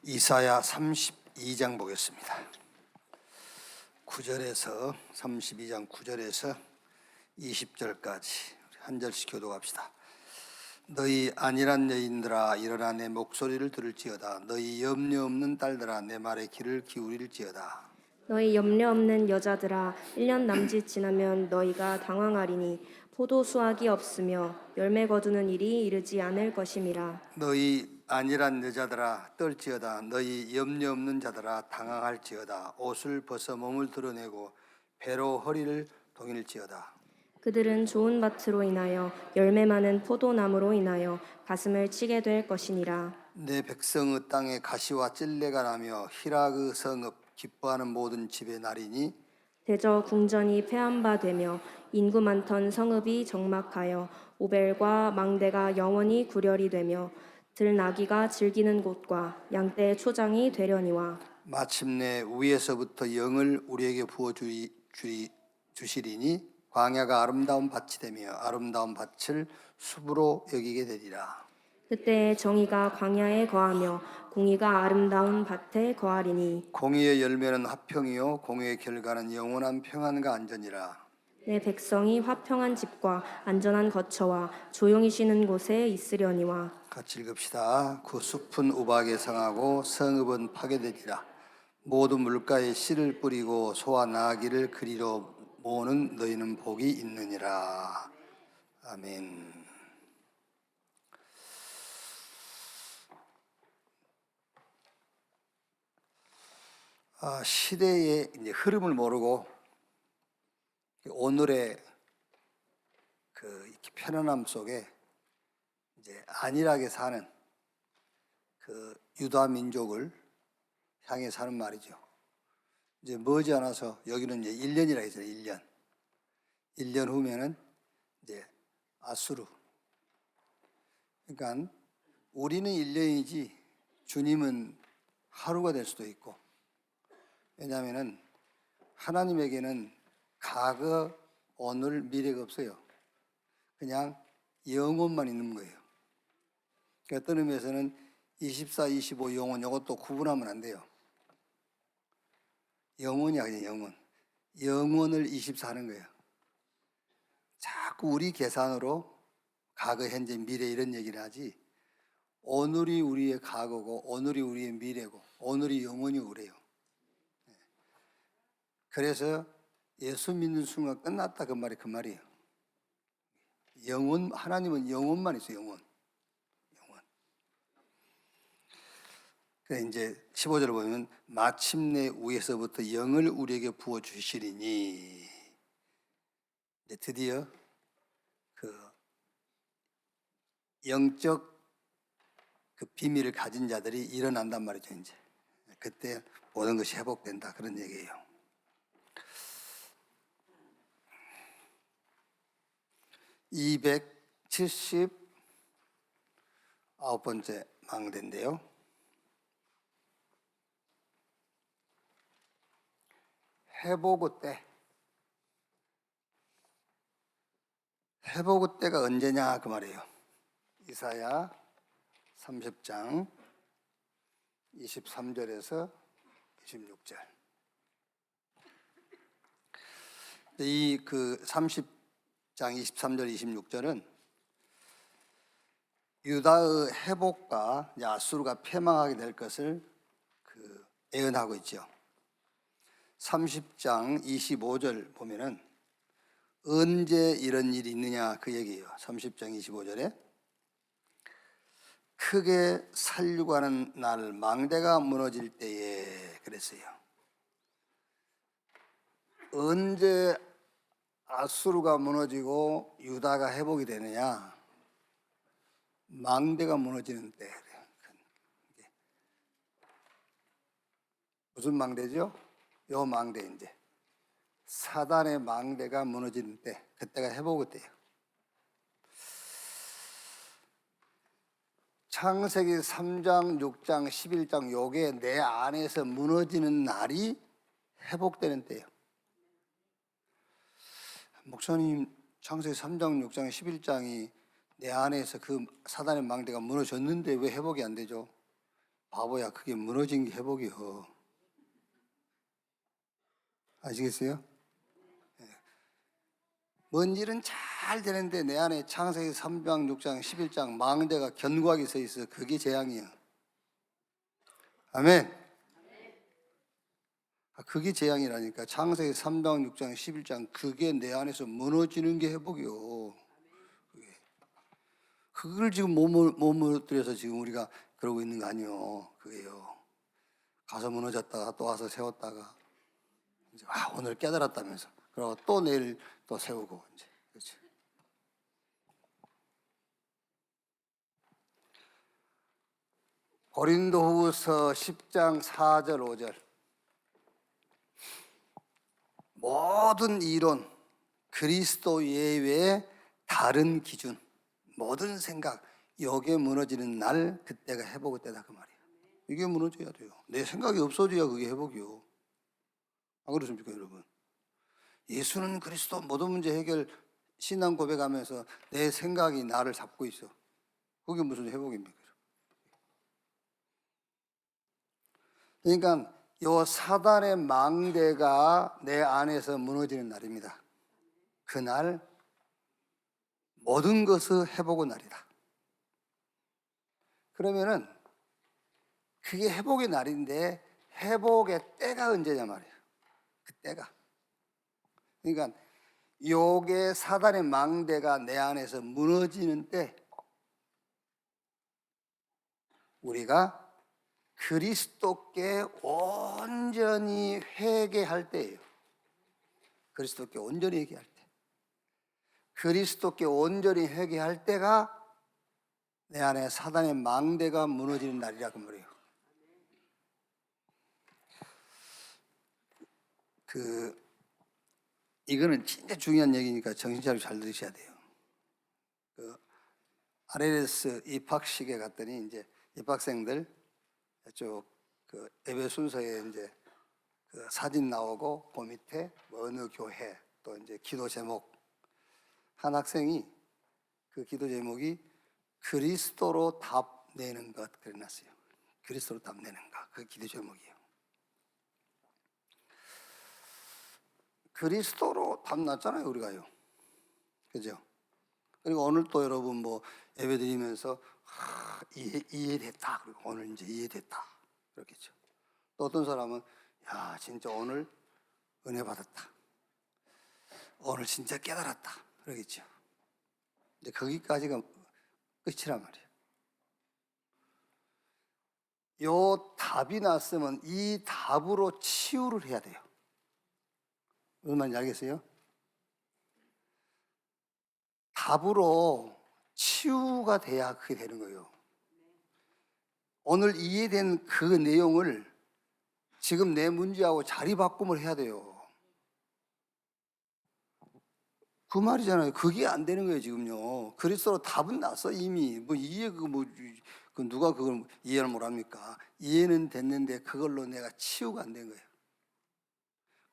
이사야 32장 보겠습니다. 9절에서 32장 9절에서 20절까지 한 절씩 교독합시다. 너희 안일한 여인들아 일어나 내 목소리를 들을지어다. 너희 염려 없는 딸들아 내 말에 귀를 기울일지어다. 너희 염려 없는 여자들아 1년 남짓 지나면 너희가 당황하리니 포도 수확이 없으며 열매 거두는 일이 이르지 않을 것임이라. 너희 안일한 여자들아 떨지어다. 너희 염려 없는 자들아 당황할지어다. 옷을 벗어 몸을 드러내고 배로 허리를 동일지어다. 그들은 좋은 밭으로 인하여 열매 많은 포도나무로 인하여 가슴을 치게 될 것이니라. 내 백성의 땅에 가시와 찔레가 나며 히라그 성읍 기뻐하는 모든 집의 날이니 대저 궁전이 패한 바 되며 인구 많던 성읍이 적막하여 오벨과 망대가 영원히 구렬이 되며 들나귀가 즐기는 곳과 양떼의 초장이 되려니와. 마침내 위에서부터 영을 우리에게 부어 주시리니 광야가 아름다운 밭이 되며 아름다운 밭을 숲으로 여기게 되리라. 그때 정의가 광야에 거하며 공의가 아름다운 밭에 거하리니. 공의의 열매는 화평이요 공의의 결과는 영원한 평안과 안전이라. 내 백성이 화평한 집과 안전한 거처와 조용히 쉬는 곳에 있으려니와. 같이 읽읍시다. 그 숲은 우박에 상하고 성읍은 파괴되리라. 모든 물가에 씨를 뿌리고 소와 나귀를 그리로 모으는 너희는 복이 있느니라. 아멘. 시대의 이제 흐름을 모르고 오늘의 이렇게 편안함 속에 이제 안일하게 사는 그 유다 민족을 향해 사는 말이죠. 이제 머지않아서 여기는 이제 1년이라 했어요. 1년. 1년 후면은 이제 아수르. 그러니까 우리는 1년이지 주님은 하루가 될 수도 있고. 왜냐하면은 하나님에게는 과거, 오늘, 미래가 없어요. 그냥 영혼만 있는 거예요. 그러니까 어떤 의미에서는 24, 25 영혼 이것도 구분하면 안 돼요. 영혼이야 그냥 영혼. 영혼을 24 하는 거예요. 자꾸 우리 계산으로 과거, 현재, 미래 이런 얘기를 하지 오늘이 우리의 과거고 오늘이 우리의 미래고 오늘이 영혼이고 그래요. 그래서 예수 믿는 순간 끝났다 그 말이 그 말이에요. 영혼, 하나님은 영혼만 있어요. 영혼. 그래서 이제 15절을 보면 마침내 위에서부터 영을 우리에게 부어 주시리니 이제 드디어 그 영적 그 비밀을 가진 자들이 일어난단 말이죠. 이제 그때 모든 것이 회복된다 그런 얘기예요. 279번째 망대인데요. 회복의 때. 회복의 때가 언제냐 그 말이에요. 이사야 30장 23절에서 26절. 이 그 30장 23절 26절은 유다의 회복과 아수르가 패망하게 될 것을 예언하고 있죠. 30장 25절 보면은 언제 이런 일이 있느냐 그 얘기예요. 30장 25절에 크게 살려고 하는 날 망대가 무너질 때에 그랬어요. 언제 아수르가 무너지고 유다가 회복이 되느냐? 망대가 무너지는 때. 무슨 망대죠? 요 망대 이제 사단의 망대가 무너지는 때, 그때가 회복의 때예요. 창세기 3장, 6장, 11장 요게 내 안에서 무너지는 날이 회복되는 때예요. 목사님 창세기 3장, 6장, 11장이 내 안에서 그 사단의 망대가 무너졌는데 왜 회복이 안 되죠? 바보야, 그게 무너진 게 회복이요. 아시겠어요? 뭔 일은 잘 되는데 내 안에 창세기 3장, 6장, 11장 망대가 견고하게 서 있어. 그게 재앙이에요. 아멘. 그게 재앙이라니까. 창세기 3장, 6장, 11장 그게 내 안에서 무너지는 게 회복이요. 그걸 지금 못 들여서 지금 우리가 그러고 있는 거 아니요. 그게요. 가서 무너졌다가 또 와서 세웠다가 이제 오늘 깨달았다면서 그리고 또 내일 또 세우고 이제 그렇죠. 고린도후서 10장 4절 5절 모든 이론 그리스도 예외의 다른 기준 모든 생각 여기에 무너지는 날 그때가 회복의 때다 그 말이에요. 이게 무너져야 돼요. 내 생각이 없어져야 그게 회복이요. 안 그렇습니까 여러분? 예수는 그리스도 모든 문제 해결 신앙 고백하면서 내 생각이 나를 잡고 있어. 그게 무슨 회복입니까? 그러니까 요 사단의 망대가 내 안에서 무너지는 날입니다. 그날 모든 것을 회복의 날이다. 그러면은 그게 회복의 날인데 회복의 때가 언제냐 말이에요. 그 때가. 그러니까 요게 사단의 망대가 내 안에서 무너지는 때 우리가 그리스도께 온전히 회개할 때예요. 그리스도께 온전히 회개할 때. 그리스도께 온전히 회개할 때가 내 안에 사단의 망대가 무너지는 날이라 그 말이에요. 이거는 진짜 중요한 얘기니까 정신 차리고 잘 들으셔야 돼요. RLS 입학식에 갔더니 이제 입학생들 쭉 예배 순서에 이제 사진 나오고 그 밑에 어느 교회 또 이제 기도 제목 한 학생이 그 기도 제목이 그리스도로 답 내는 것 그래놨어요. 그리스도로 답 내는 것 그 기도 제목이에요. 그리스도로 답 났잖아요 우리가요. 그죠? 그리고 오늘 또 여러분 뭐 예배 드리면서 이해됐다. 그리고 오늘 이제 이해됐다. 그렇겠죠. 또 어떤 사람은 야 진짜 오늘 은혜 받았다. 오늘 진짜 깨달았다. 그러겠죠. 이제 거기까지가 끝이란 말이에요. 요 답이 났으면 이 답으로 치유를 해야 돼요. 무슨 말인지 알겠어요? 답으로 치유가 돼야 그게 되는 거예요. 오늘 이해된 그 내용을 지금 내 문제하고 자리 바꿈을 해야 돼요. 그 말이잖아요. 그게 안 되는 거예요, 지금요. 그리스도로 답은 났어, 이미. 그 누가 그걸 이해를 못 합니까? 이해는 됐는데 그걸로 내가 치유가 안 된 거예요.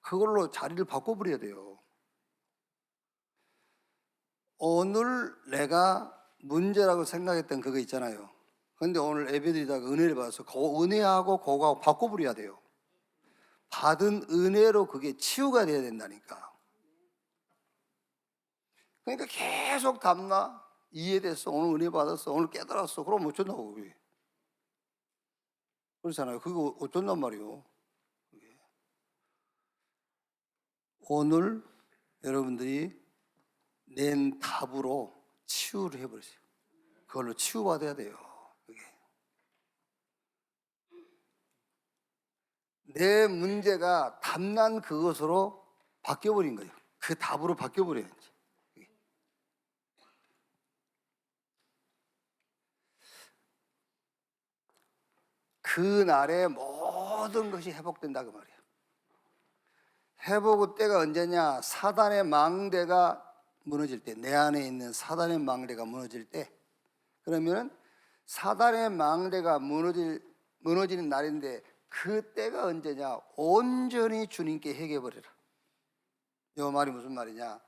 그걸로 자리를 바꿔버려야 돼요. 오늘 내가 문제라고 생각했던 그거 있잖아요. 근데 오늘 예배드리다가 은혜를 받아서 그 은혜하고 그거하고 바꿔버려야 돼요. 받은 은혜로 그게 치유가 돼야 된다니까. 그러니까 계속 담나 이해됐어. 오늘 은혜 받았어. 오늘 깨달았어. 그럼 어쩐다고 그게. 그렇잖아요. 그거 어쩐단 말이에요. 그게. 오늘 여러분들이 낸 답으로 치유를 해버리세요. 그걸로 치유받아야 돼요. 그게. 내 문제가 답난 그것으로 바뀌어버린 거예요. 그 답으로 바뀌어버려야지. 그날에 모든 것이 회복된다 그 말이에요. 회복의 때가 언제냐? 사단의 망대가 무너질 때, 내 안에 있는 사단의 망대가 무너질 때, 그러면 사단의 망대가 무너지는 날인데 그 때가 언제냐? 온전히 주님께 회개해버려라. 이 말이 무슨 말이냐?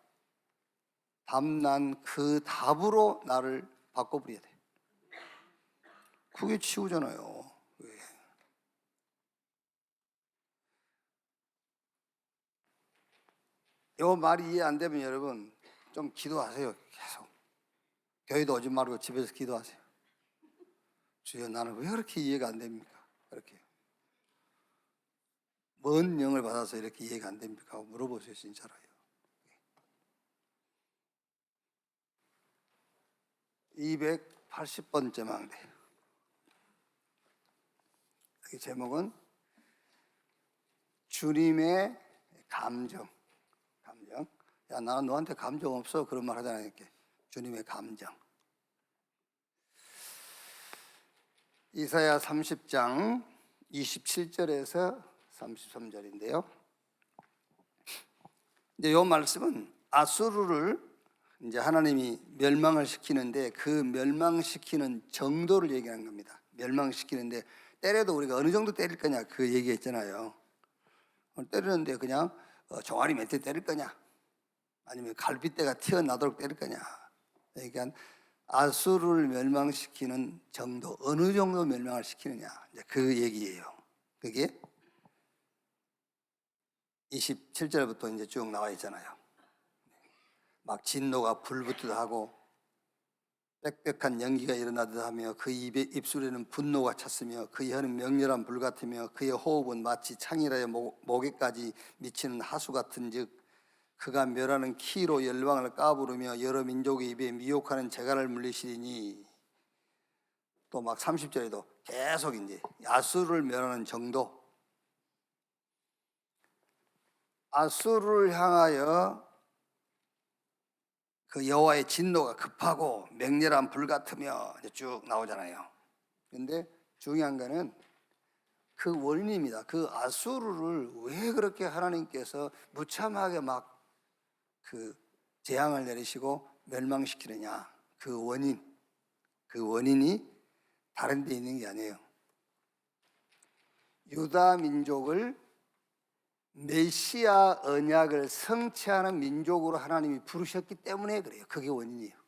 답난 그 답으로 나를 바꿔버려야 돼. 그게 치우잖아요. 요 말이 이해 안 되면 여러분 좀 기도하세요. 계속 교회도 오지 말고 집에서 기도하세요. 주여, 나는 왜 그렇게 이해가 안 됩니까? 그렇게 뭔 영을 받아서 이렇게 이해가 안 됩니까? 하고 물어보세요. 진짜로요. 280번째 망대. 이 제목은 주님의 감정. 야, 나는 너한테 감정 없어. 그런 말 하잖아요. 이렇게. 주님의 감정. 이사야 30장 27절에서 33절인데요. 이제 이 말씀은 아수르를 이제 하나님이 멸망을 시키는데 그 멸망시키는 정도를 얘기하는 겁니다. 멸망시키는데 때려도 우리가 어느 정도 때릴 거냐 그 얘기했잖아요. 때리는데 그냥 종아리 몇 대 때릴 거냐, 아니면 갈빗대가 튀어나도록 때릴 거냐. 그러니까 아수르를 멸망시키는 정도, 어느 정도 멸망을 시키느냐, 이제 그 얘기예요. 그게 27절부터 이제 쭉 나와 있잖아요. 막 진노가 불붙듯 하고 빽빽한 연기가 일어나듯 하며 그 입술에는 분노가 찼으며 그의 혀는 명렬한 불 같으며 그의 호흡은 마치 창이라의 목에까지 미치는 하수 같은즉 그가 멸하는 키로 열방을 까부르며 여러 민족의 입에 미혹하는 재갈을 물리시리니. 또 막 30절에도 계속 이제 아수르를 멸하는 정도. 아수르를 향하여 그 여호와의 진노가 급하고 맹렬한 불 같으며 쭉 나오잖아요. 그런데 중요한 거는 그 원인입니다. 그 아수르를 왜 그렇게 하나님께서 무참하게 막 그 재앙을 내리시고 멸망시키느냐, 그 원인이 다른 데 있는 게 아니에요. 유다 민족을 메시아 언약을 성취하는 민족으로 하나님이 부르셨기 때문에 그래요. 그게 원인이에요.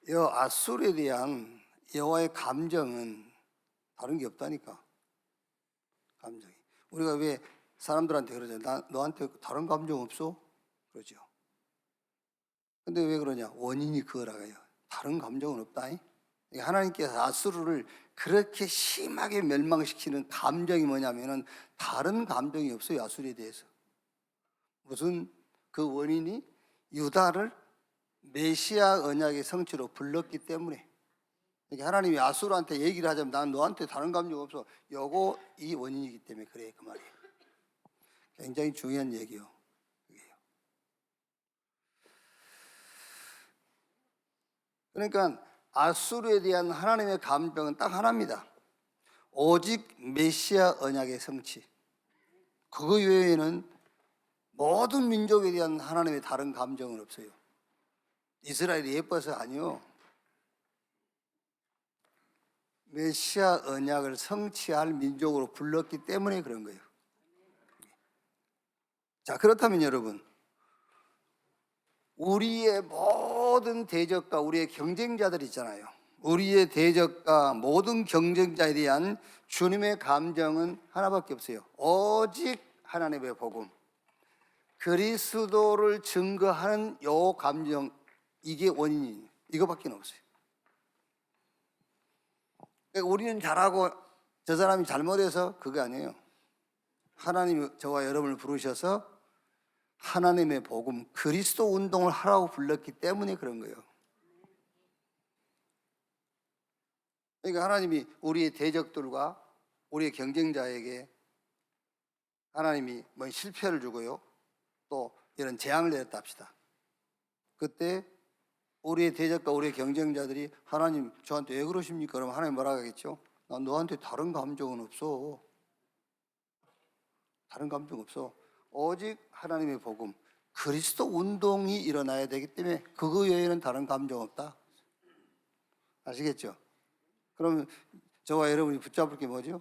이 아수르에 대한 여호와의 감정은 다른 게 없다니까. 감정이. 우리가 왜 사람들한테 그러죠? 너한테 다른 감정 없어? 그러죠. 근데 왜 그러냐? 원인이 그거라고요. 다른 감정은 없다. 하나님께서 아수르를 그렇게 심하게 멸망시키는 감정이 뭐냐면은 다른 감정이 없어요. 아수르에 대해서. 무슨 그 원인이 유다를 메시아 언약의 성취로 불렀기 때문에. 그러니까 하나님이 아수르한테 얘기를 하자면 난 너한테 다른 감정 없어. 요거 이 원인이기 때문에 그래, 그 말이에요. 굉장히 중요한 얘기요. 그러니까 아수르에 대한 하나님의 감정은 딱 하나입니다. 오직 메시아 언약의 성취. 그거 외에는 모든 민족에 대한 하나님의 다른 감정은 없어요. 이스라엘이 예뻐서 아니요. 메시아 언약을 성취할 민족으로 불렀기 때문에 그런 거예요. 자, 그렇다면 여러분, 우리의 모든 대적과 우리의 경쟁자들 있잖아요. 우리의 대적과 모든 경쟁자에 대한 주님의 감정은 하나밖에 없어요. 오직 하나님의 복음, 그리스도를 증거하는 요 감정, 이게 원인이에요. 이거밖에 없어요. 그러니까 우리는 잘하고 저 사람이 잘못해서 그게 아니에요. 하나님이 저와 여러분을 부르셔서 하나님의 복음, 그리스도 운동을 하라고 불렀기 때문에 그런 거예요. 그러니까 하나님이 우리의 대적들과 우리의 경쟁자에게 하나님이 뭐 실패를 주고요, 또 이런 재앙을 내렸다 합시다. 그때 우리의 대적과 우리의 경쟁자들이 하나님 저한테 왜 그러십니까? 그러면 하나님 뭐라고 하겠죠? 난 너한테 다른 감정은 없어. 다른 감정 없어. 오직 하나님의 복음, 그리스도 운동이 일어나야 되기 때문에 그거 외에는 다른 감정 없다. 아시겠죠? 그러면 저와 여러분이 붙잡을 게 뭐죠?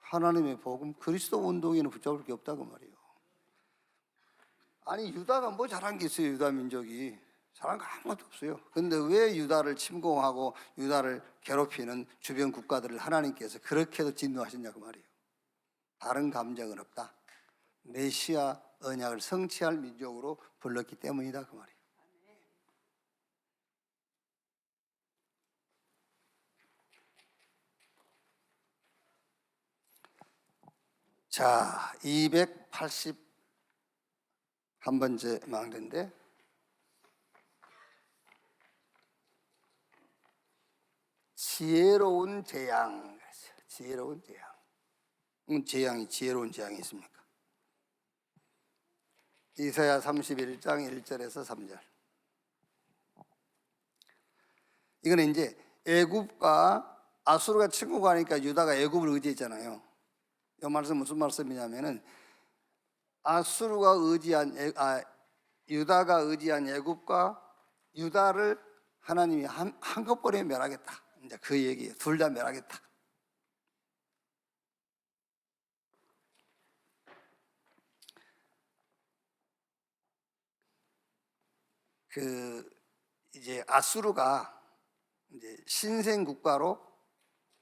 하나님의 복음, 그리스도 운동에는 붙잡을 게 없다고 말이에요. 아니 유다가 뭐 잘한 게 있어요? 유다 민족이 잘한 거 아무것도 없어요. 그런데 왜 유다를 침공하고 유다를 괴롭히는 주변 국가들을 하나님께서 그렇게도 진노하셨냐고 말이에요. 다른 감정은 없다. 메시아 언약을 성취할 민족으로 불렀기 때문이다 그 말이에요. 자, 281번째 망대인데 지혜로운 재앙. 지혜로운 재앙. 재앙이 지혜로운 재앙이 있습니까? 이사야 31장 1절에서 3절. 이거는 이제 애굽과 아수르가 침공하니까 유다가 애굽을 의지했잖아요. 이 말씀 무슨 말씀이냐면은 유다가 의지한 애굽과 유다를 하나님이 한꺼번에 멸하겠다. 이제 그 얘기예요. 둘 다 멸하겠다. 이제 아수르가 이제 신생 국가로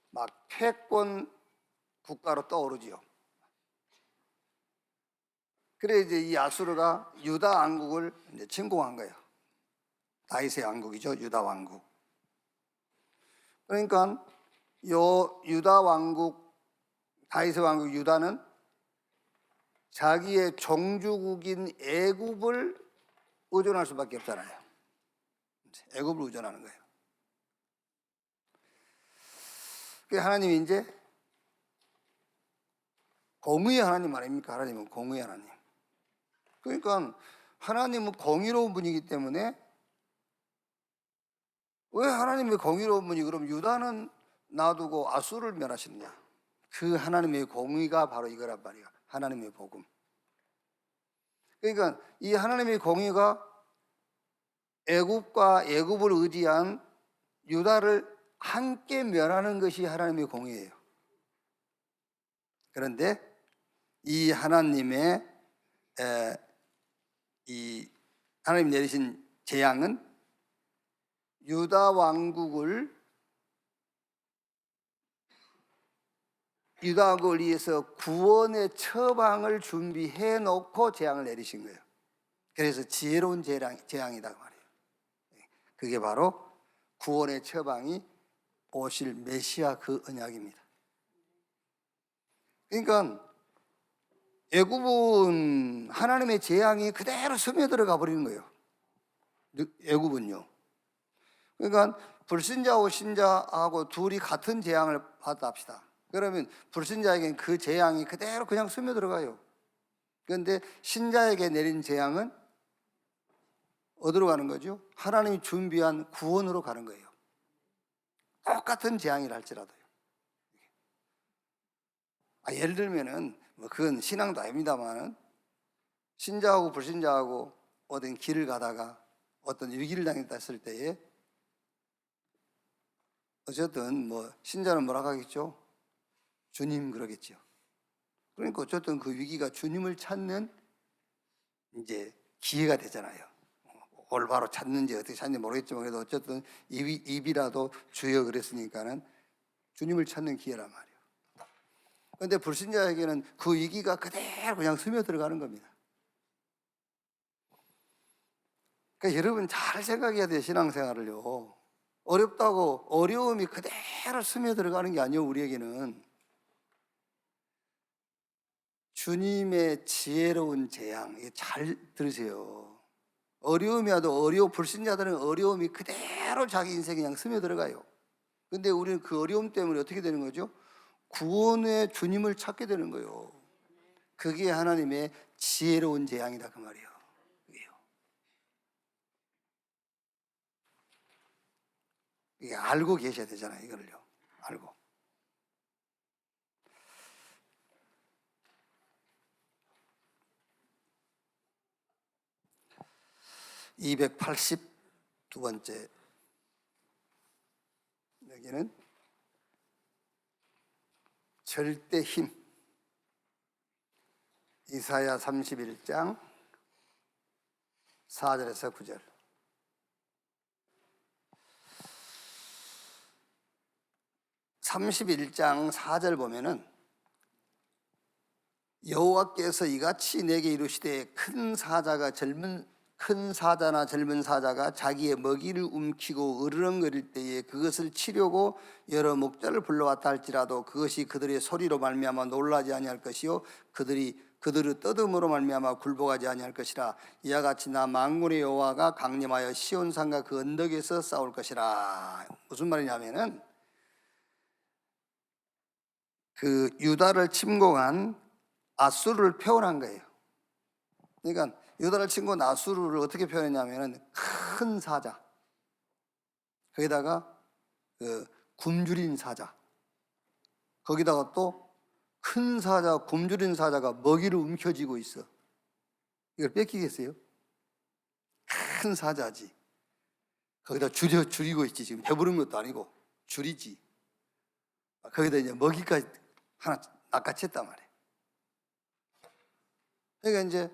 막 패권 국가로 떠오르지요. 그래 이제 이 아수르가 유다 왕국을 이제 침공한 거예요. 다윗의 왕국이죠, 유다 왕국. 그러니까 요 유다 왕국, 다윗의 왕국 유다는 자기의 종주국인 애굽을 의존할 수밖에 없잖아요. 애굽을 의존하는 거예요. 그래서 하나님이 이제 공의의 하나님 아닙니까? 하나님은 공의의 하나님. 그러니까 하나님은 공의로운 분이기 때문에 왜 하나님의 공의로운 분이 그럼 유다는 놔두고 아수르를 멸하시느냐? 그 하나님의 공의가 바로 이거란 말이야. 하나님의 복음. 그러니까 이 하나님의 공의가 애굽과 애굽을 의지한 유다를 함께 멸하는 것이 하나님의 공의예요. 그런데 이 하나님의 이 하나님 내리신 재앙은 유다 왕국을 위해서 구원의 처방을 준비해 놓고 재앙을 내리신 거예요. 그래서 지혜로운 재앙이다 말이에요. 그게 바로 구원의 처방이 오실 메시아 그 언약입니다. 그러니까 애굽은 하나님의 재앙이 그대로 스며들어가 버리는 거예요. 애굽은요. 그러니까 불신자하고 신자하고 둘이 같은 재앙을 받다 합시다. 그러면 불신자에게는 그 재앙이 그대로 그냥 스며들어가요. 그런데 신자에게 내린 재앙은 어디로 가는 거죠? 하나님이 준비한 구원으로 가는 거예요. 똑같은 재앙이라 할지라도요. 예를 들면은 그건 신앙도 아닙니다만은 신자하고 불신자하고 어떤 길을 가다가 어떤 위기를 당했다 했을 때에 어쨌든 신자는 뭐라고 하겠죠? 주님 그러겠죠. 그러니까 어쨌든 그 위기가 주님을 찾는 이제 기회가 되잖아요. 올바로 찾는지 어떻게 찾는지 모르겠지만 그래도 어쨌든 입이라도 주여 그랬으니까는 주님을 찾는 기회란 말이에요. 그런데 불신자에게는 그 위기가 그대로 그냥 스며들어가는 겁니다. 그러니까 여러분 잘 생각해야 돼요. 신앙생활을요. 어렵다고 어려움이 그대로 스며들어가는 게 아니에요. 우리에게는 주님의 지혜로운 재앙, 잘 들으세요. 어려움이 와도 불신자들은 어려움이 그대로 자기 인생에 그냥 스며들어가요. 근데 우리는 그 어려움 때문에 어떻게 되는 거죠? 구원의 주님을 찾게 되는 거예요. 그게 하나님의 지혜로운 재앙이다 그 말이에요. 그게요. 이게 알고 계셔야 되잖아요. 이거를요. 알고. (282번째) 여기는 절대 힘. 이사야 31장 4절에서 9절. 31장 4절 보면은 여호와께서 이같이 내게 이르시되 큰 사자나 젊은 사자가 자기의 먹이를 움키고 으르렁거릴 때에 그것을 치려고 여러 목자를 불러왔다 할지라도 그것이 그들의 소리로 말미암아 놀라지 아니할 것이요 그들의 떠듬으로 말미암아 굴복하지 아니할 것이라. 이와 같이 나 만군의 여호와가 강림하여 시온산과 그 언덕에서 싸울 것이라. 무슨 말이냐면은 그 유다를 침공한 아수르를 표현한 거예요. 그러니까 유다를 침공한 아수르를 어떻게 표현했냐면은 큰 사자, 거기다가 그 굶주린 사자, 거기다가 또 큰 사자, 굶주린 사자가 먹이를 움켜쥐고 있어. 이걸 뺏기겠어요? 큰 사자지. 거기다 줄이고 있지. 지금 배부른 것도 아니고 줄이지. 거기다 이제 먹이까지 하나 낚아챘단 말이에요. 그러니까 이제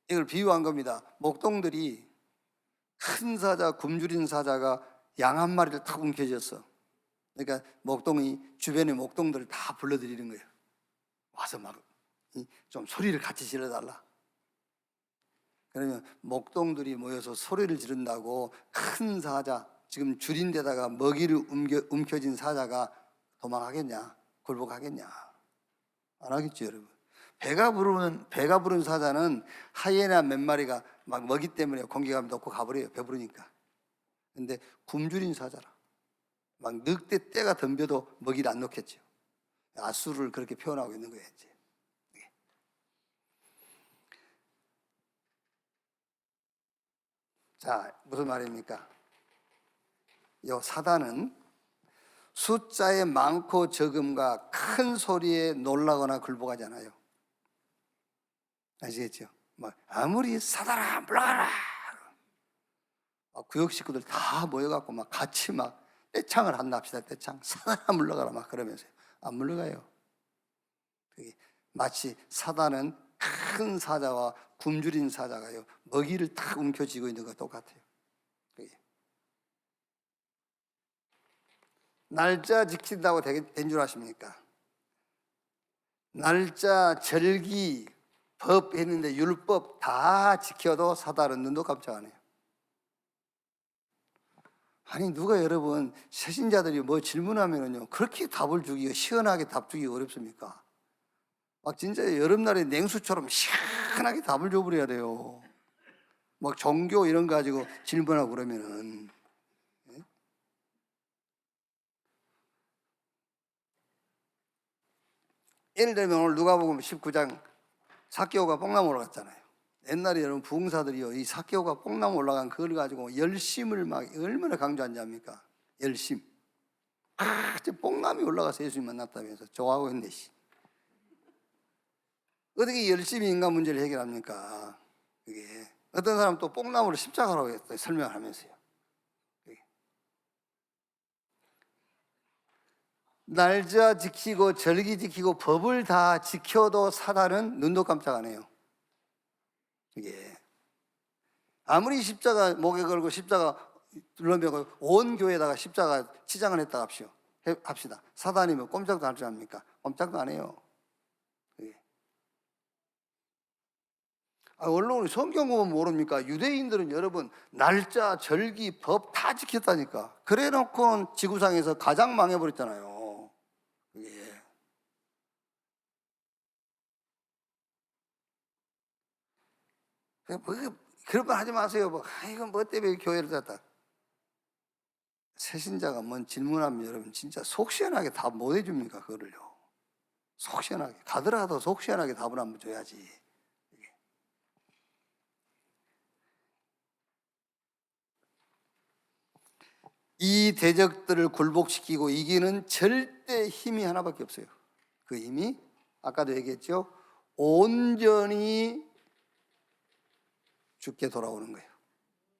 이걸 비유한 겁니다. 목동들이 큰 사자, 굶주린 사자가 양 한 마리를 탁 움켜쥐었어. 그러니까 목동이 주변의 목동들을 다 불러들이는 거예요. 와서 막 좀 소리를 같이 질러달라. 그러면 목동들이 모여서 소리를 지른다고 큰 사자, 지금 줄인 데다가 먹이를 움켜쥔 사자가 도망하겠냐? 굴복하겠냐? 안 하겠죠, 여러분. 배가 부른 사자는 하이에나 몇 마리가 막 먹이 때문에 공격하면 놓고 가버려요. 배부르니까. 근데 굶주린 사자라. 막 늑대 떼가 덤벼도 먹이를 안 놓겠죠. 아수르를 그렇게 표현하고 있는 거예요, 이제. 자, 무슨 말입니까? 요 사단은 숫자의 많고 적음과 큰 소리에 놀라거나 굴복하지 않아요. 아시겠죠? 뭐 아무리 사단아 물러가라, 구역 식구들 다 모여갖고 막 같이 막 떼창을 한다 합시다. 떼창, 사단아 물러가라 막 그러면서요. 안 물러가요. 마치 사단은 큰 사자와 굶주린 사자가요 먹이를 탁 움켜쥐고 있는 것 똑같아요. 날짜 지킨다고 된 줄 아십니까? 날짜, 절기, 법 했는데 율법 다 지켜도 사단은 눈도 깜짝 안 해요. 아니 누가 여러분 새신자들이 뭐 질문하면은요 그렇게 답을 주기가 시원하게 답 주기 어렵습니까? 막 진짜 여름날에 냉수처럼 시원하게 답을 줘버려야 돼요. 막 종교 이런 거 가지고 질문하고 그러면은. 예를 들면 오늘 누가복음 19장 삭개오가 뽕나무 올라갔잖아요. 옛날에 여러분 부흥사들이요 이 삭개오가 뽕나무 올라간 그걸 가지고 열심을 막 얼마나 강조한지 압니까? 열심. 뽕나무에 올라가서 예수님 만났다면서 좋아하고 있네. 어떻게 열심히 인간 문제를 해결합니까? 그게 어떤 사람 또 뽕나무를 십자가라고 했어요. 설명을 하면서요. 날짜 지키고 절기 지키고 법을 다 지켜도 사단은 눈도 깜짝 안 해요. 이게 아무리 십자가 목에 걸고 십자가 둘러매고 온 교회에다가 십자가 치장을 했다 합시다. 사단이면 꼼짝도 할 줄 압니까? 꼼짝도 안 해요. 언론이 성경 보면 모릅니까? 유대인들은 여러분 날짜, 절기, 법 다 지켰다니까. 그래놓고 지구상에서 가장 망해버렸잖아요. 예. 그런 말 하지 마세요. 이건 뭐 때문에 교회를 닫다. 새신자가 뭔 질문하면 여러분 진짜 속 시원하게 답 못 해줍니까? 그거를요. 속 시원하게 가더라도 속 시원하게 답을 한번 줘야지. 이 대적들을 굴복시키고 이기는 절대 힘이 하나밖에 없어요. 그 힘이 아까도 얘기했죠. 온전히 죽게 돌아오는 거예요.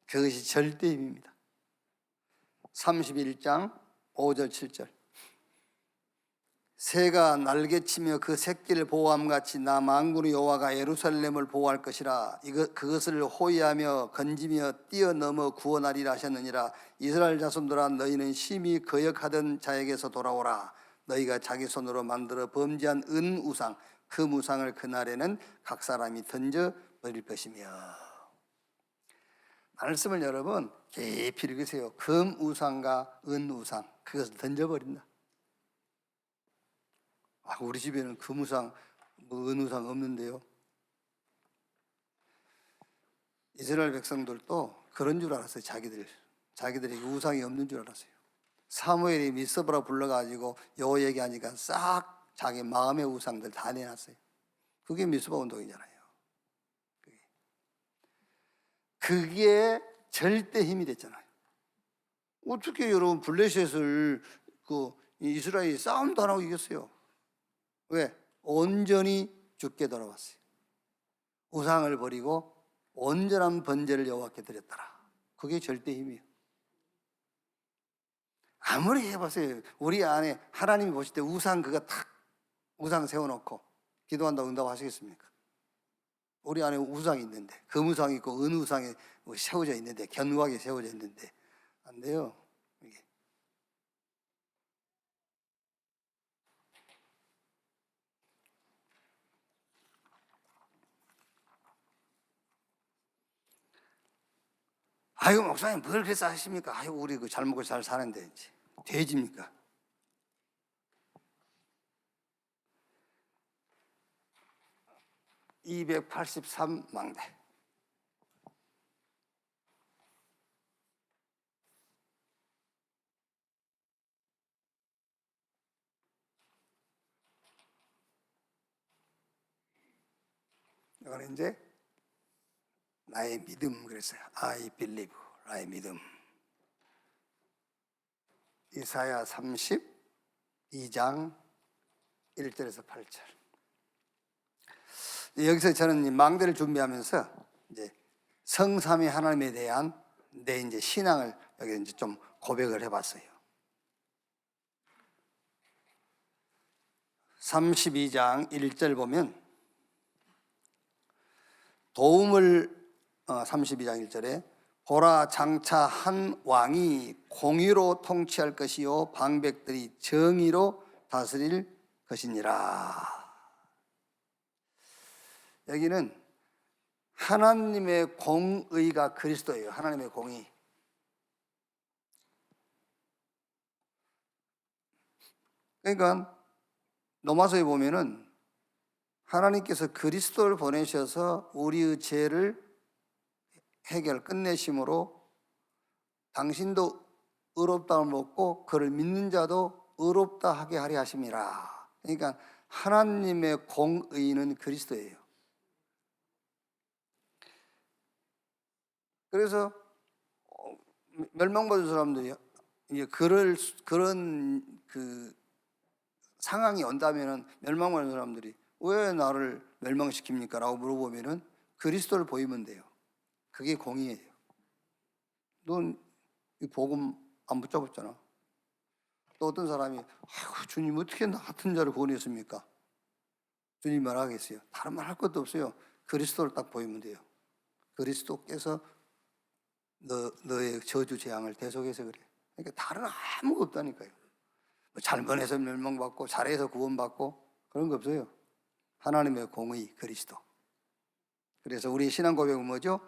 그것이 절대 힘입니다. 31장 5절 7절 새가 날개치며 그 새끼를 보호함같이 나 만군의 여호와가 예루살렘을 보호할 것이라. 그것을 호위하며 건지며 뛰어넘어 구원하리라 하셨느니라. 이스라엘 자손들아, 너희는 심히 거역하던 자에게서 돌아오라. 너희가 자기 손으로 만들어 범죄한 은 우상, 금 우상을 그날에는 각 사람이 던져 버릴 것이며. 말씀을 여러분 깊이 읽으세요. 금 우상과 은 우상, 그것을 던져버린다. 우리 집에는 금우상, 은우상 없는데요. 이스라엘 백성들도 그런 줄 알았어요. 자기들에게 우상이 없는 줄 알았어요. 사무엘이 미스바라 불러가지고 여호와 얘기하니까 싹 자기 마음의 우상들 다 내놨어요. 그게 미스바 운동이잖아요. 그게 절대 힘이 됐잖아요. 어떻게 여러분 블레셋을 이스라엘이 싸움도 안 하고 이겼어요? 왜? 온전히 주께 돌아왔어요. 우상을 버리고 온전한 번제를 여호와께 드렸더라. 그게 절대 힘이에요. 아무리 해보세요. 우리 안에 하나님이 보실 때 우상 그거 탁 우상 세워놓고 기도한다고 응답하시겠습니까? 우리 안에 우상이 있는데, 금우상이 있고 은우상이 세워져 있는데, 견고하게 세워져 있는데 안 돼요. 이게. 아이고 목사님 뭘 그래서 하십니까? 아이고 우리 잘 먹고 잘 사는데 이제 돼지입니까? (283망대) 이거는 이제 나의 믿음, 그랬어요. I believe, 나의 믿음. 이사야 32장 1절에서 8절. 여기서 저는 이 망대를 준비하면서 이제 성삼위 하나님에 대한 내 이제 신앙을 여기 이제 좀 고백을 해봤어요. 32장 1절 보면 도움을 32장 1절에 보라 장차 한 왕이 공의로 통치할 것이요 방백들이 정의로 다스릴 것이니라. 여기는 하나님의 공의가 그리스도예요. 하나님의 공의. 그러니까 로마서에 보면은 하나님께서 그리스도를 보내셔서 우리의 죄를 끝내심으로 당신도 의롭다함을 먹고 그를 믿는 자도 의롭다 하게 하려 하심이라. 그러니까 하나님의 공의는 그리스도예요. 그래서 멸망받은 사람들이 이제 그런 상황이 온다면은 멸망받은 사람들이 왜 나를 멸망시킵니까? 라고 물어보면은 그리스도를 보이면 돼요. 그게 공의예요. 넌 이 복음 안 붙잡았잖아. 또 어떤 사람이 아이고 주님 어떻게 나 같은 자를 구원했습니까? 주님 말하겠어요. 다른 말 할 것도 없어요. 그리스도를 딱 보이면 돼요. 그리스도께서 너의 저주 재앙을 대속해서 그래. 그러니까 다른 아무것도 없다니까요. 잘못해서 멸망받고 잘해서 구원받고 그런 거 없어요. 하나님의 공의 그리스도. 그래서 우리 신앙 고백은 뭐죠?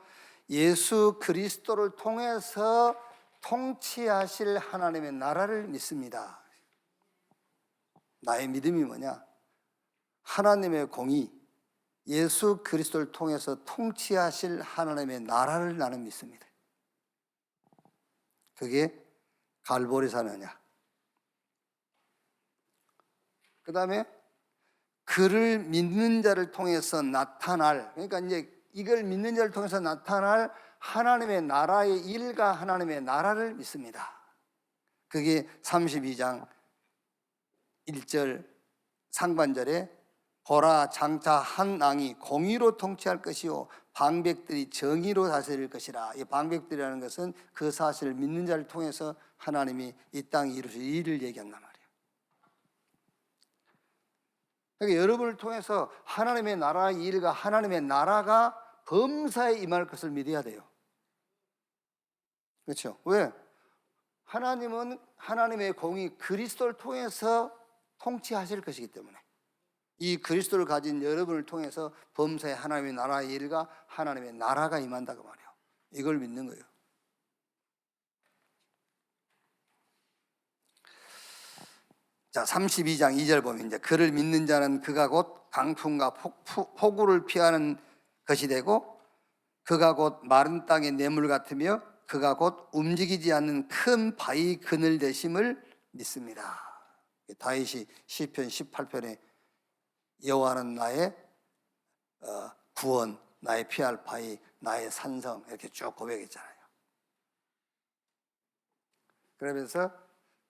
예수 그리스도를 통해서 통치하실 하나님의 나라를 믿습니다. 나의 믿음이 뭐냐? 하나님의 공의, 예수 그리스도를 통해서 통치하실 하나님의 나라를 나는 믿습니다. 그게 갈보리 사느냐. 그 다음에 그를 믿는 자를 통해서 나타날, 그러니까 이제 이걸 믿는 자를 통해서 나타날 하나님의 나라의 일과 하나님의 나라를 믿습니다. 그게 32장 1절 상반절에 보라 장차 한 왕이 공의로 통치할 것이요 방백들이 정의로 다스릴 것이라. 이 방백들이라는 것은 그 사실을 믿는 자를 통해서 하나님이 이 땅에 이루실 일을 얘기한단 말이에요. 그러니까 여러분을 통해서 하나님의 나라의 일과 하나님의 나라가 범사에 임할 것을 믿어야 돼요. 그렇죠? 왜? 하나님은 하나님의 공이 그리스도를 통해서 통치하실 것이기 때문에 이 그리스도를 가진 여러분을 통해서 범사에 하나님의 나라의 일과 하나님의 나라가 임한다고 말이에요. 이걸 믿는 거예요. 자, 32장 2절 보면 이제 그를 믿는 자는 그가 곧 강풍과 폭우를 피하는 것이 되고 그가 곧 마른 땅의 뇌물 같으며 그가 곧 움직이지 않는 큰 바위 그늘 되심을 믿습니다. 다윗이 시편 18편에 여호와는 나의 구원, 나의 피할 바위, 나의 산성 이렇게 쭉 고백했잖아요. 그러면서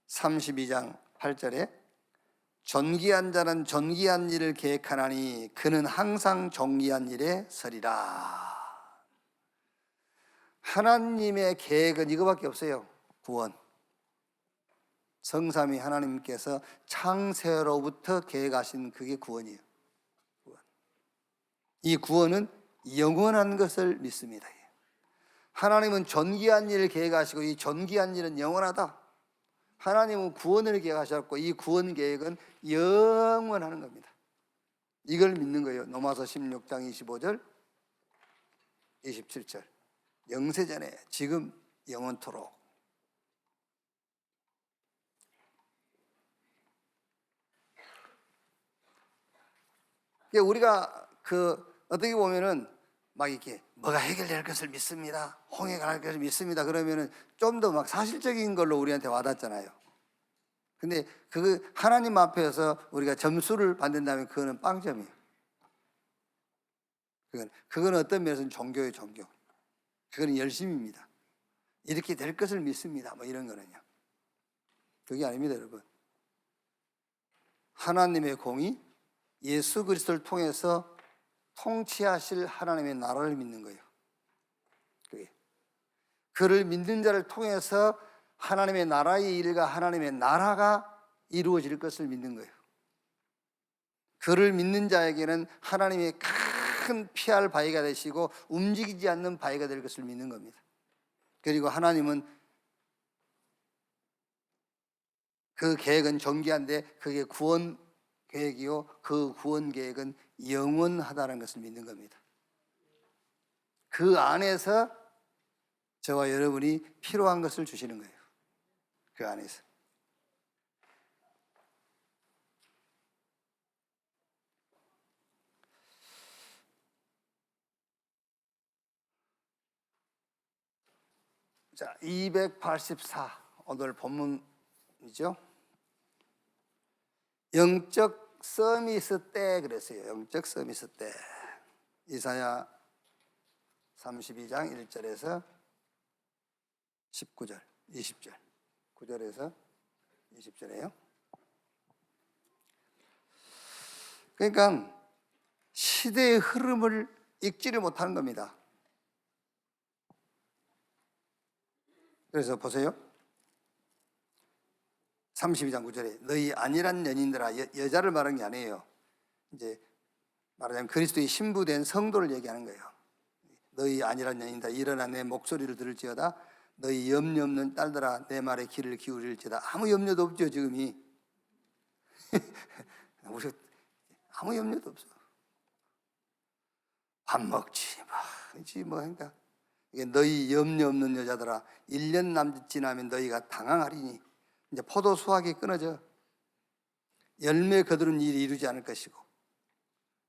32장 8절에 존귀한 자는 존귀한 일을 계획하나니 그는 항상 존귀한 일에 서리라. 하나님의 계획은 이거밖에 없어요. 구원. 성삼위 하나님께서 창세로부터 계획하신 그게 구원이에요. 구원. 이 구원은 영원한 것을 믿습니다. 하나님은 존귀한 일을 계획하시고 이 존귀한 일은 영원하다. 하나님은 구원을 계획하셨고 이 구원 계획은 영원하는 겁니다. 이걸 믿는 거예요. 로마서 16장 25절 27절 영세전에 지금 영원토록. 우리가 어떻게 보면은 막 이렇게 뭐가 해결될 것을 믿습니다. 홍해가 할 것을 믿습니다. 그러면은 좀 더 막 사실적인 걸로 우리한테 와닿잖아요. 근데 하나님 앞에서 우리가 점수를 받는다면 그거는 빵점이에요. 그건 어떤 면에서는 종교예요, 종교. 그거는 열심입니다. 이렇게 될 것을 믿습니다. 뭐 이런 거는요. 그게 아닙니다, 여러분. 하나님의 공이 예수 그리스도를 통해서 통치하실 하나님의 나라를 믿는 거예요. 그를 믿는 자를 통해서 하나님의 나라의 일과 하나님의 나라가 이루어질 것을 믿는 거예요. 그를 믿는 자에게는 하나님의 큰 피할 바위가 되시고 움직이지 않는 바위가 될 것을 믿는 겁니다. 그리고 하나님은 그 계획은 존귀한데 그게 구원 계획이요 그 구원 계획은 영원하다는 것을 믿는 겁니다. 그 안에서 저와 여러분이 필요한 것을 주시는 거예요. 그 안에서. 자, 284 오늘 본문이죠. 영적 서미스 때 그랬어요. 영적 서미스 때. 이사야 32장 1절에서 19절, 20절. 9절에서 20절이에요. 그러니까 시대의 흐름을 읽지를 못하는 겁니다. 그래서 보세요. 32장 9절에 너희 안일한 연인들아, 여자를 말하는 게 아니에요. 이제 말하자면 그리스도의 신부된 성도를 얘기하는 거예요. 너희 안일한 연인들아, 일어나 내 목소리를 들을지어다. 너희 염려 없는 딸들아, 내 말에 귀를 기울일지어다. 아무 염려도 없죠, 지금이. 우리 아무 염려도 없어. 밥 먹지, 뭐 하니까. 이게 너희 염려 없는 여자들아, 1년 남짓 지나면 너희가 당황하리니. 이제 포도 수확이 끊어져. 열매 거두는 일이 이루지 않을 것이고.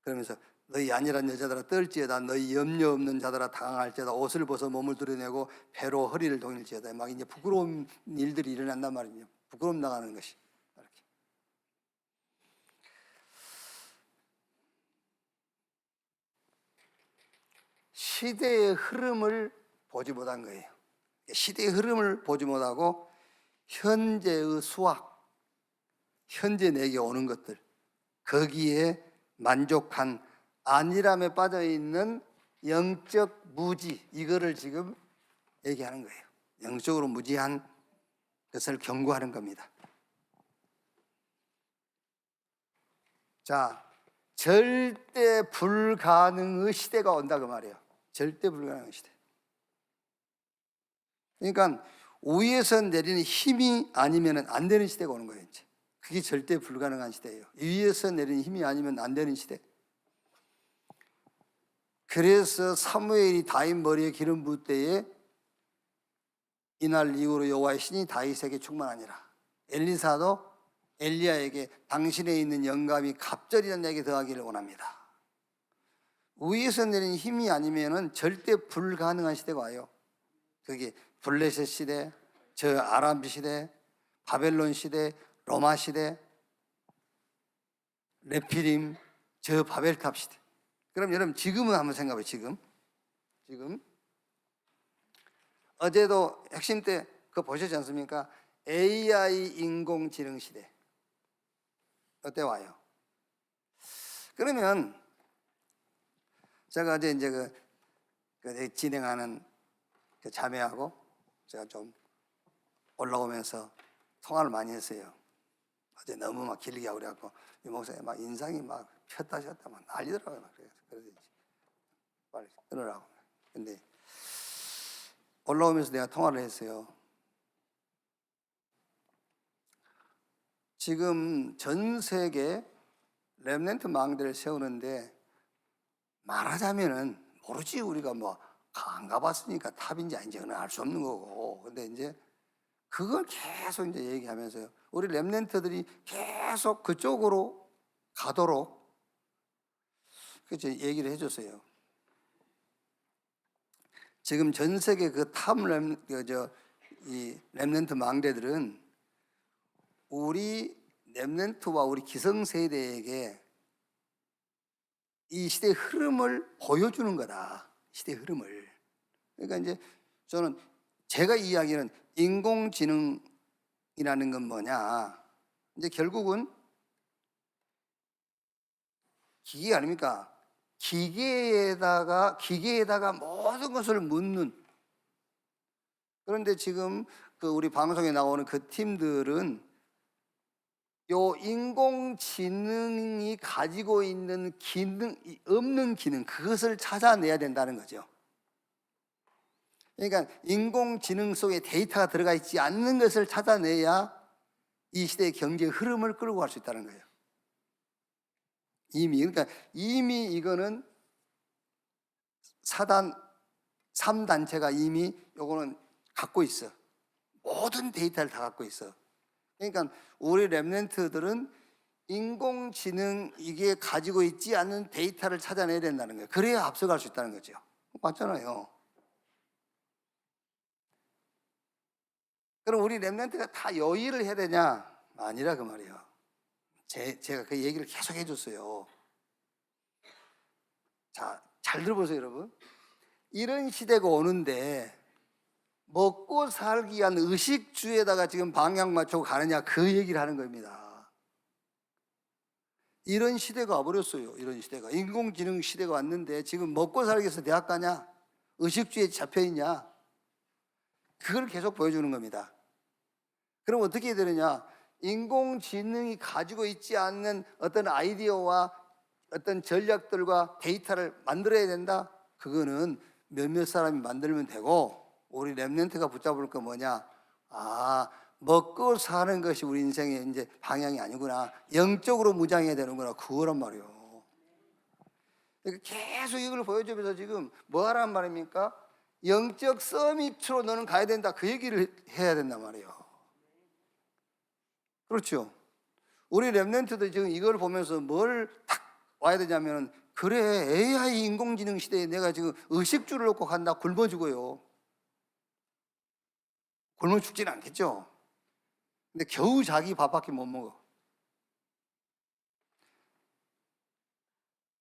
그러면서 너희 안일한 여자들아 떨지어다. 너희 염려 없는 자들아 당황할지어다. 옷을 벗어 몸을 드러내고 배로 허리를 동일지어다. 막 이제 부끄러운 일들이 일어난단 말이죠. 부끄러움 당하는 것이. 이렇게. 시대의 흐름을 보지 못한 거예요. 시대의 흐름을 보지 못하고 현재의 수확, 현재 내게 오는 것들, 거기에 만족한 안일함에 빠져있는 영적 무지, 이거를 지금 얘기하는 거예요. 영적으로 무지한 것을 경고하는 겁니다. 자, 절대 불가능의 시대가 온다 그 말이에요. 절대 불가능의 시대. 그러니까 위에서 내리는 힘이 아니면 안 되는 시대가 오는 거예요. 이제. 그게 절대 불가능한 시대예요. 위에서 내리는 힘이 아니면 안 되는 시대. 그래서 사무엘이 다윗 머리에 기름 부을 때에 이날 이후로 여호와의 신이 다윗에게 충만하니라. 엘리사도 엘리야에게 당신에 있는 영감이 갑절이나 내게 더하기를 원합니다. 위에서 내리는 힘이 아니면은 절대 불가능한 시대가 와요. 그게 블레셋 시대, 저 아람 시대, 바벨론 시대, 로마 시대, 레피림, 저 바벨탑 시대. 그럼 여러분 지금은 한번 생각해. 지금 어제도 핵심 때 그거 보셨지 않습니까? AI 인공지능 시대. 어때 와요? 그러면 제가 어제 이제 그 진행하는 그 자매하고 제가 좀 올라오면서 통화를 많이 했어요. 어제 너무 막 길게 하고 그래갖고 이 목사님 막 인상이 막 폈다 폈다 막 난리더라고요. 막 그래서 빨리 끊으라고. 근데 올라오면서 내가 통화를 했어요. 지금 전 세계 렘넌트 망대를 세우는데 말하자면은 모르지 우리가 뭐 안 가봤으니까 탑인지 아닌지 그건 알 수 없는 거고. 근데 이제 그걸 계속 이제 얘기하면서요. 우리 렘넌트들이 계속 그쪽으로 가도록 그저 얘기를 해줬어요. 지금 전 세계 이 렘넌트 망대들은 우리 렘넌트와 우리 기성세대에게 이 시대의 흐름을 보여주는 거다. 시대의 흐름을. 그러니까 이제 저는 제가 이야기하는 인공지능이라는 건 뭐냐. 이제 결국은 기계 아닙니까? 기계에다가 모든 것을 묻는. 그런데 지금 그 우리 방송에 나오는 그 팀들은 요 인공지능이 가지고 있는 없는 기능, 그것을 찾아내야 된다는 거죠. 그러니까 인공지능 속에 데이터가 들어가 있지 않는 것을 찾아내야 이 시대의 경제 흐름을 끌고 갈 수 있다는 거예요. 그러니까 이미 이거는 3단체가 이미 요거는 갖고 있어. 모든 데이터를 다 갖고 있어. 그러니까 우리 렘넌트들은 인공지능 이게 가지고 있지 않은 데이터를 찾아내야 된다는 거예요. 그래야 앞서갈 수 있다는 거죠. 맞잖아요. 그럼 우리 렘넌트가 다 여의를 해야 되냐? 아니라 그 말이에요. 제가 그 얘기를 계속 해줬어요. 자, 잘 들어보세요, 여러분. 이런 시대가 오는데 먹고 살기 위한 의식주에다가 지금 방향 맞추고 가느냐, 그 얘기를 하는 겁니다. 이런 시대가 와버렸어요. 이런 시대가. 인공지능 시대가 왔는데 지금 먹고 살기 위해서 대학 가냐? 의식주에 잡혀있냐? 그걸 계속 보여주는 겁니다. 그럼 어떻게 해야 되느냐? 인공지능이 가지고 있지 않는 어떤 아이디어와 어떤 전략들과 데이터를 만들어야 된다? 그거는 몇몇 사람이 만들면 되고, 우리 렘넌트가 붙잡을 거 뭐냐? 먹고 사는 것이 우리 인생의 이제 방향이 아니구나. 영적으로 무장해야 되는구나. 그거란 말이에요. 계속 이걸 보여주면서 지금 뭐 하란 말입니까? 영적 서밋으로 너는 가야 된다. 그 얘기를 해야 된단 말이에요. 그렇죠. 우리 렘넌트들 지금 이걸 보면서 뭘 탁 와야 되냐면, 그래, AI 인공지능 시대에 내가 지금 의식주를 놓고 간다. 굶어 죽어요. 굶어 죽지는 않겠죠. 근데 겨우 자기 밥밖에 못 먹어.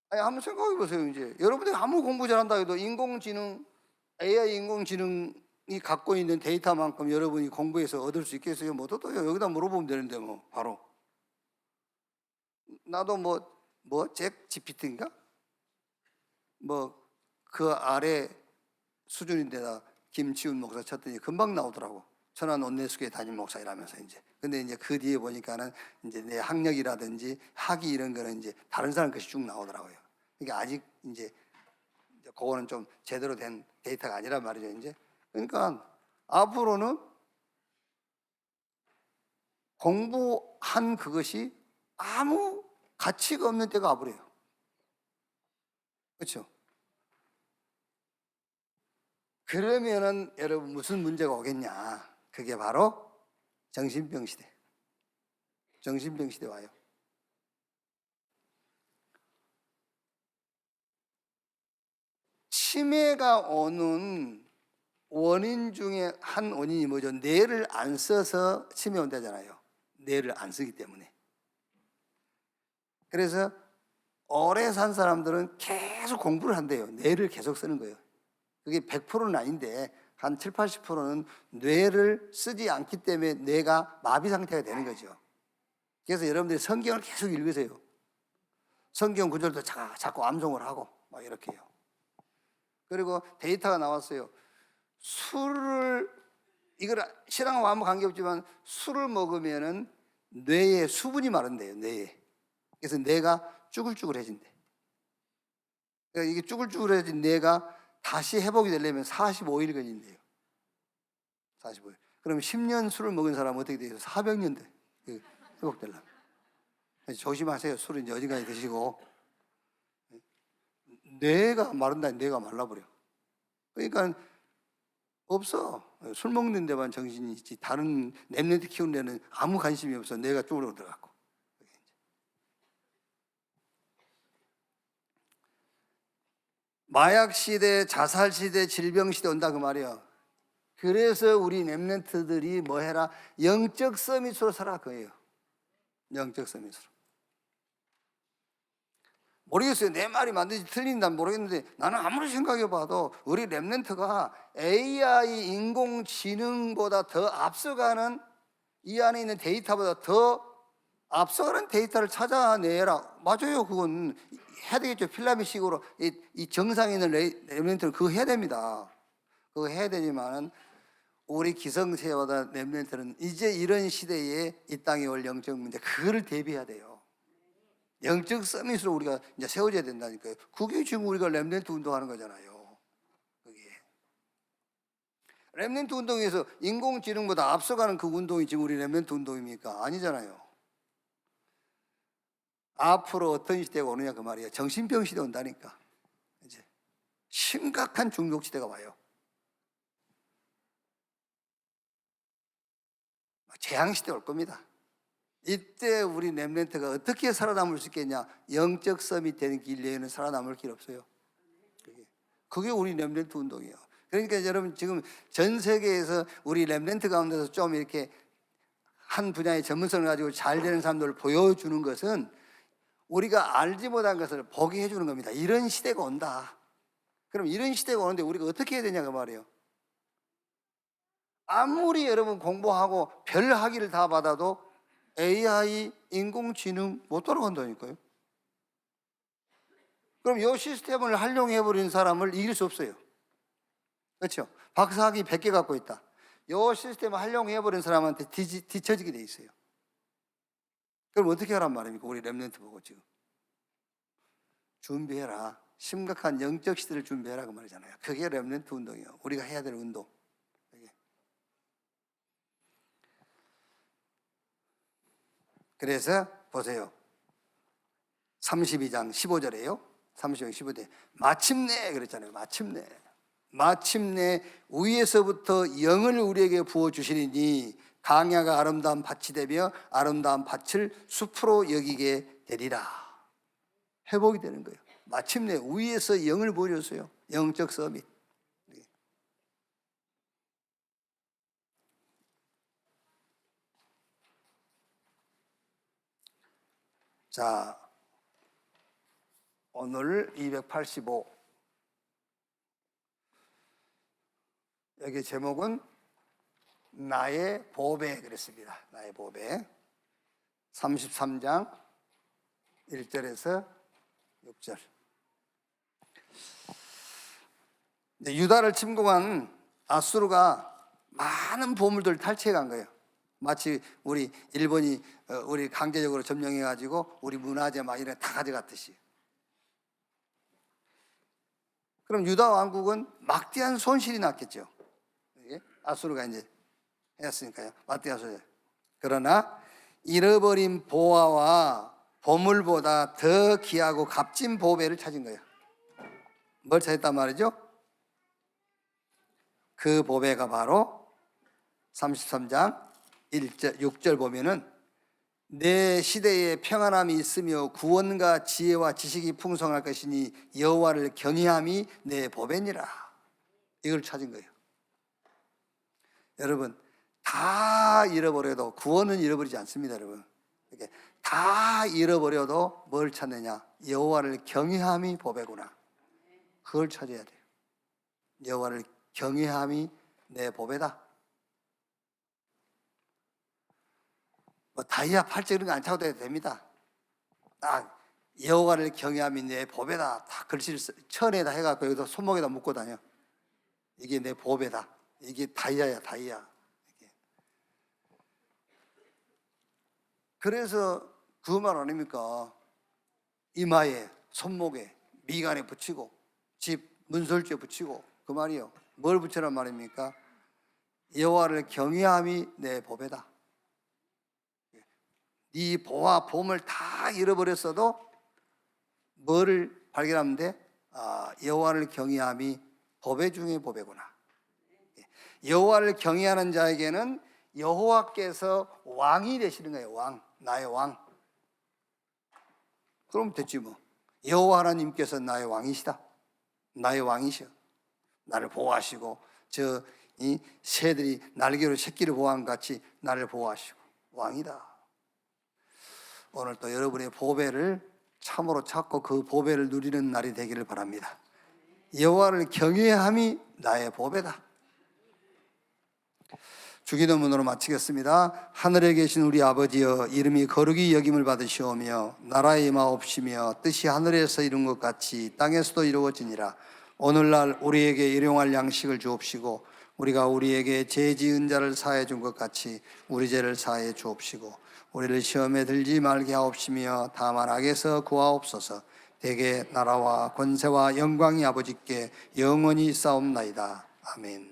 아니, 한번 생각해 보세요. 이제 여러분들이 아무리 공부 잘한다 해도 AI 인공지능이 갖고 있는 데이터만큼 여러분이 공부해서 얻을 수 있겠어요? 못 얻어요. 여기다 물어보면 되는데 뭐 바로. 나도 잭 GPT인가? 그 아래 수준인데다 김치훈 목사 쳤더니 금방 나오더라고. 천안 온내수교회 담임 목사이라면서 이제. 근데 이제 그 뒤에 보니까는 이제 내 학력이라든지 학위 이런 거는 이제 다른 사람 것이 쭉 나오더라고요. 그러니까 아직 이제 그거는 좀 제대로 된 데이터가 아니란 말이죠, 이제. 그러니까 앞으로는 공부한 그것이 아무 가치가 없는 때가 와버려요. 그렇죠? 그러면은 여러분 무슨 문제가 오겠냐? 그게 바로 정신병 시대. 정신병 시대 와요. 치매가 오는 원인 중에 한 원인이 뭐죠? 뇌를 안 써서 치매 온다잖아요. 뇌를 안 쓰기 때문에. 그래서 오래 산 사람들은 계속 공부를 한대요. 뇌를 계속 쓰는 거예요. 그게 100%는 아닌데 한 7, 80%는 뇌를 쓰지 않기 때문에 뇌가 마비 상태가 되는 거죠. 그래서 여러분들이 성경을 계속 읽으세요. 성경 구절도 자꾸 암송을 하고 막 이렇게 해요. 그리고 데이터가 나왔어요. 이걸 신앙하고 아무 관계없지만 술을 먹으면은 뇌에 수분이 마른대요. 뇌에. 그래서 뇌가 쭈글쭈글해진대. 그러니까 이게 쭈글쭈글해진 뇌가 다시 회복이 되려면 45일 걸린대요. 45일. 그럼 10년 술을 먹은 사람은 어떻게 돼요? 400년 돼. 회복되려면. 조심하세요. 술을 이제 어디까지 드시고. 뇌가 마른다니 뇌가 말라버려. 그러니까 없어. 술 먹는 데만 정신이 있지. 다른 랩런트 키우는 데는 아무 관심이 없어. 뇌가 쭈그러 들어가고. 마약 시대, 자살 시대, 질병 시대 온다 그 말이야. 그래서 우리 랩런트들이 뭐 해라? 영적 서밋으로 살아 그거예요. 영적 서밋으로. 모르겠어요. 내 말이 맞는지 틀린지 모르겠는데 나는 아무리 생각해봐도 우리 랩런트가 AI 인공지능보다 더 앞서가는 이 안에 있는 데이터보다 더 앞서가는 데이터를 찾아내라. 맞아요. 그건 해야 되겠죠. 필라밋식으로 이 정상에 있는 랩런트는 그거 해야 됩니다. 그거 해야 되지만은 우리 기성세대보다 랩런트는 이제 이런 시대에 이 땅에 올 영적 문제 그거를 대비해야 돼요. 영적 서밋으로 우리가 이제 세워져야 된다니까요. 그게 지금 우리가 랩런트 운동하는 거잖아요. 그게 랩런트 운동에서 인공지능보다 앞서가는 그 운동이 지금 우리 랩런트 운동입니까? 아니잖아요. 앞으로 어떤 시대가 오느냐 그 말이에요. 정신병 시대 온다니까. 이제 심각한 중독 시대가 와요. 재앙 시대 올 겁니다. 이때 우리 렘넌트가 어떻게 살아남을 수 있겠냐? 영적 서밋 되는 길 외에는 살아남을 길 없어요. 그게 우리 렘넌트 운동이에요. 그러니까 여러분 지금 전 세계에서 우리 렘넌트 가운데서 좀 이렇게 한 분야의 전문성을 가지고 잘 되는 사람들을 보여주는 것은 우리가 알지 못한 것을 보게 해주는 겁니다. 이런 시대가 온다. 그럼 이런 시대가 오는데 우리가 어떻게 해야 되냐 그 말이에요. 아무리 여러분 공부하고 별 학위를 다 받아도 AI, 인공지능 못 따라간다니까요. 그럼 이 시스템을 활용해버린 사람을 이길 수 없어요. 그렇죠? 박사학위 100개 갖고 있다. 이 시스템을 활용해버린 사람한테 뒤처지게 돼 있어요. 그럼 어떻게 하란 말입니까? 우리 렘넌트 보고 지금. 준비해라. 심각한 영적 시대를 준비해라 그 말이잖아요. 그게 렘넌트 운동이에요. 우리가 해야 될 운동. 그래서 보세요. 32장 15절에요. 32장 15절. 마침내 그랬잖아요. 마침내 위에서부터 영을 우리에게 부어 주시리니 강야가 아름다운 밭이 되며 아름다운 밭을 숲으로 여기게 되리라. 회복이 되는 거예요. 마침내 위에서 영을 부어 줬어요. 영적 서밋. 자, 오늘 285. 여기 제목은 나의 보배 그랬습니다. 나의 보배. 33장 1절에서 6절. 유다를 침공한 아수르가 많은 보물들을 탈취해 간 거예요. 마치 우리 일본이 우리 강제적으로 점령해 가지고 우리 문화재 막 이런 다 가져갔듯이. 그럼 유다 왕국은 막대한 손실이 났겠죠. 아수르가 이제 했으니까요. 막대한 손실. 그러나 잃어버린 보화와 보물보다 더 귀하고 값진 보배를 찾은 거예요. 뭘 찾았단 말이죠? 그 보배가 바로 33장 1절, 6절 보면은 내 시대에 평안함이 있으며 구원과 지혜와 지식이 풍성할 것이니 여호와를 경외함이 내 보배니라. 이걸 찾은 거예요. 여러분, 다 잃어버려도 구원은 잃어버리지 않습니다. 여러분, 이렇게 다 잃어버려도 뭘 찾느냐? 여호와를 경외함이 보배구나. 그걸 찾아야 돼요. 여호와를 경외함이 내 보배다. 뭐 다이아 팔찌 그런 거 안 차고 됩니다. 딱 여호와를 경외함이 내 보배다. 다 글씨를 천에다 해갖고 여기다 손목에다 묶고 다녀. 이게 내 보배다. 이게 다이아야, 다이아. 이게. 그래서 그 말 아닙니까? 이마에, 손목에, 미간에 붙이고 집 문설주에 붙이고 그 말이요. 뭘 붙이란 말입니까? 여호와를 경외함이 내 보배다. 네 보화 보물 다 잃어버렸어도 뭐를 발견하면 돼? 여호와를 경외함이 보배 중에 보배구나. 여호와를 경외하는 자에게는 여호와께서 왕이 되시는 거예요. 왕, 나의 왕. 그럼 됐지 뭐. 여호와 하나님께서 나의 왕이시다. 나의 왕이셔. 나를 보호하시고 이 새들이 날개로 새끼를 보호한 같이 나를 보호하시고 왕이다. 오늘 또 여러분의 보배를 참으로 찾고 그 보배를 누리는 날이 되기를 바랍니다. 여호와를 경외함이 나의 보배다. 주기도문으로 마치겠습니다. 하늘에 계신 우리 아버지여, 이름이 거룩히 여김을 받으시오며 나라의 임하옵시며 뜻이 하늘에서 이룬 것 같이 땅에서도 이루어지니라. 오늘날 우리에게 일용할 양식을 주옵시고 우리가 우리에게 죄 지은 자를 사해 준 것 같이 우리 죄를 사해 주옵시고 우리를 시험에 들지 말게 하옵시며 다만 악에서 구하옵소서. 대개 나라와 권세와 영광이 아버지께 영원히 있사옵나이다. 아멘.